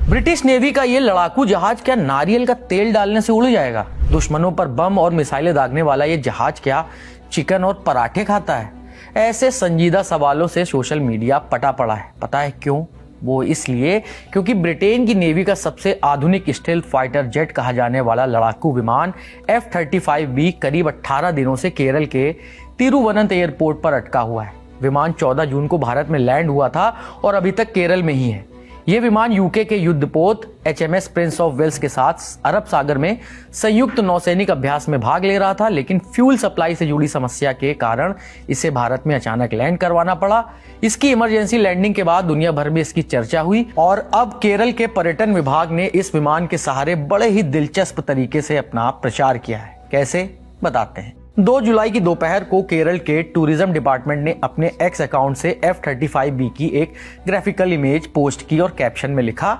British navy का ये लड़ाकू जहाज क्या नारियल का तेल डालने से उड़ जाएगा? दुश्मनों पर बम और मिसाइलें दागने वाला ये जहाज क्या चिकन और पराठे खाता है? ऐसे संजीदा सवालों से सोशल मीडिया पटा पड़ा है। पता है क्यों? वो इसलिए क्योंकि ब्रिटेन की नेवी का सबसे आधुनिक स्टेल्थ फाइटर जेट कहा जाने वाला लड़ाकू विमान F-35B करीब 18 दिनों से केरल के तिरुवनंत एयरपोर्ट पर अटका हुआ है। विमान 14 जून को भारत में लैंड हुआ था और अभी तक केरल में ही है। ये विमान यूके के युद्धपोत HMS प्रिंस ऑफ वेल्स के साथ अरब सागर में संयुक्त नौसैनिक अभ्यास में भाग ले रहा था, लेकिन फ्यूल सप्लाई से जुड़ी समस्या के कारण इसे भारत में अचानक लैंड करवाना पड़ा। इसकी इमरजेंसी लैंडिंग के बाद दुनिया भर में इसकी चर्चा हुई और अब केरल के पर्यटन विभाग ने इस विमान के सहारे बड़े ही दिलचस्प तरीके से अपना प्रचार किया है। कैसे, बताते हैं। 2 जुलाई की दोपहर को केरल के टूरिज्म डिपार्टमेंट ने अपने एक्स अकाउंट से F-35B की एक ग्राफिकल इमेज पोस्ट की और कैप्शन में लिखा,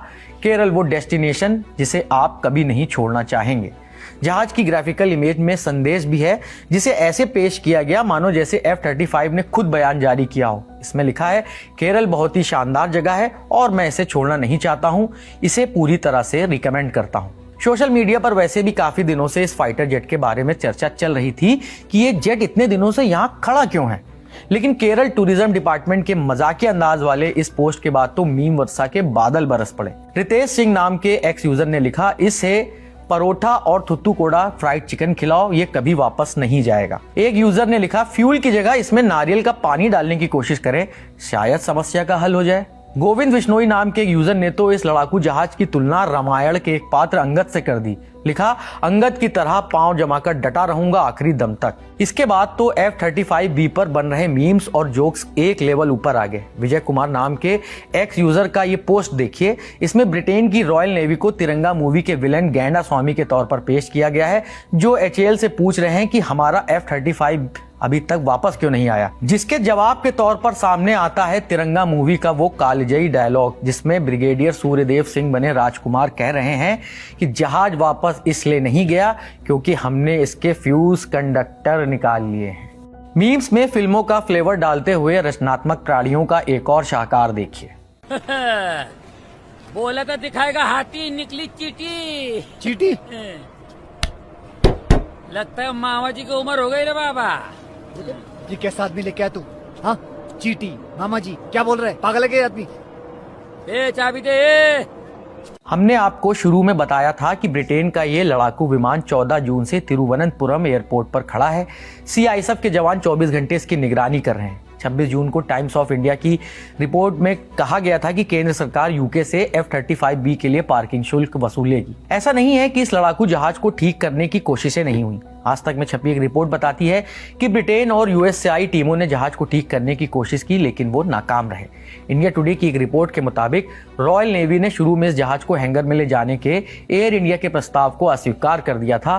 केरल वो डेस्टिनेशन जिसे आप कभी नहीं छोड़ना चाहेंगे। जहाज की ग्राफिकल इमेज में संदेश भी है, जिसे ऐसे पेश किया गया मानो जैसे F-35 ने खुद बयान जारी किया हो। इसमें लिखा है, केरल बहुत ही शानदार जगह है और मैं इसे छोड़ना नहीं चाहता हूँ, इसे पूरी तरह से रिकमेंड करता हूँ। सोशल मीडिया पर वैसे भी काफी दिनों से इस फाइटर जेट के बारे में चर्चा चल रही थी कि ये जेट इतने दिनों से यहाँ खड़ा क्यों है। लेकिन केरल टूरिज्म डिपार्टमेंट के मजाकिया अंदाज वाले इस पोस्ट के बाद तो मीम वर्षा के बादल बरस पड़े। रितेश सिंह नाम के एक्स यूजर ने लिखा, इसे परोठा और थुत्तुकोड़ा फ्राइड चिकन खिलाओ, ये कभी वापस नहीं जाएगा। एक यूजर ने लिखा, फ्यूल की जगह इसमें नारियल का पानी डालने की कोशिश करें, शायद समस्या का हल हो जाए। गोविंद विश्नोई नाम के एक यूजर ने तो इस लड़ाकू जहाज की तुलना रामायण के एक पात्र अंगद से कर दी। लिखा, अंगद की तरह पांव जमाकर डटा रहूंगा आखिरी दम तक। इसके बाद तो F-35B पर बन रहे मीम्स और जोक्स एक लेवल ऊपर आ गए। विजय कुमार नाम के एक्स यूजर का ये पोस्ट देखिए। इसमें ब्रिटेन की रॉयल नेवी को तिरंगा मूवी के विलेन गैंडा स्वामी के तौर पर पेश किया गया है, जो HAL से पूछ रहे हैं कि हमारा F-35 अभी तक वापस क्यों नहीं आया, जिसके जवाब के तौर पर सामने आता है तिरंगा मूवी का वो कालजयी डायलॉग, जिसमें ब्रिगेडियर सूर्यदेव सिंह बने राजकुमार कह रहे हैं कि जहाज वापस इसलिए नहीं गया क्योंकि हमने इसके फ्यूज कंडक्टर निकाल लिए हैं। मीम्स में फिल्मों का फ्लेवर डालते हुए रचनात्मक प्राणियों का एक और शाहकार देखिए। बोला तो दिखाएगा हाथी, निकली चीटी। चीटी? लगता है मामा जी की उम्र हो गई रे बाबा। ये कैसा आदमी लेके आया तू? हाँ, चीटी मामा जी क्या बोल रहे हैं? पागल है क्या आदमी? ए चाबी दे। हमने आपको शुरू में बताया था कि ब्रिटेन का ये लड़ाकू विमान 14 जून से तिरुवनंतपुरम एयरपोर्ट पर खड़ा है। CISF के जवान 24 घंटे इसकी निगरानी कर रहे हैं। 26 जून को टाइम्स ऑफ इंडिया की रिपोर्ट में कहा गया था कि केंद्र सरकार यूके से F-35B के लिए पार्किंग शुल्क वसूलेगी। ऐसा नहीं है कि इस लड़ाकू जहाज को ठीक करने की कोशिशें नहीं हुई। आज तक में छपी एक रिपोर्ट बताती है कि ब्रिटेन और US से आई टीमों ने जहाज को ठीक करने की कोशिश की, लेकिन वो नाकाम रहे। इंडिया टुडे की एक रिपोर्ट के मुताबिक रॉयल नेवी ने शुरू में इस जहाज को हैंगर में ले जाने के एयर इंडिया के प्रस्ताव को अस्वीकार कर दिया था।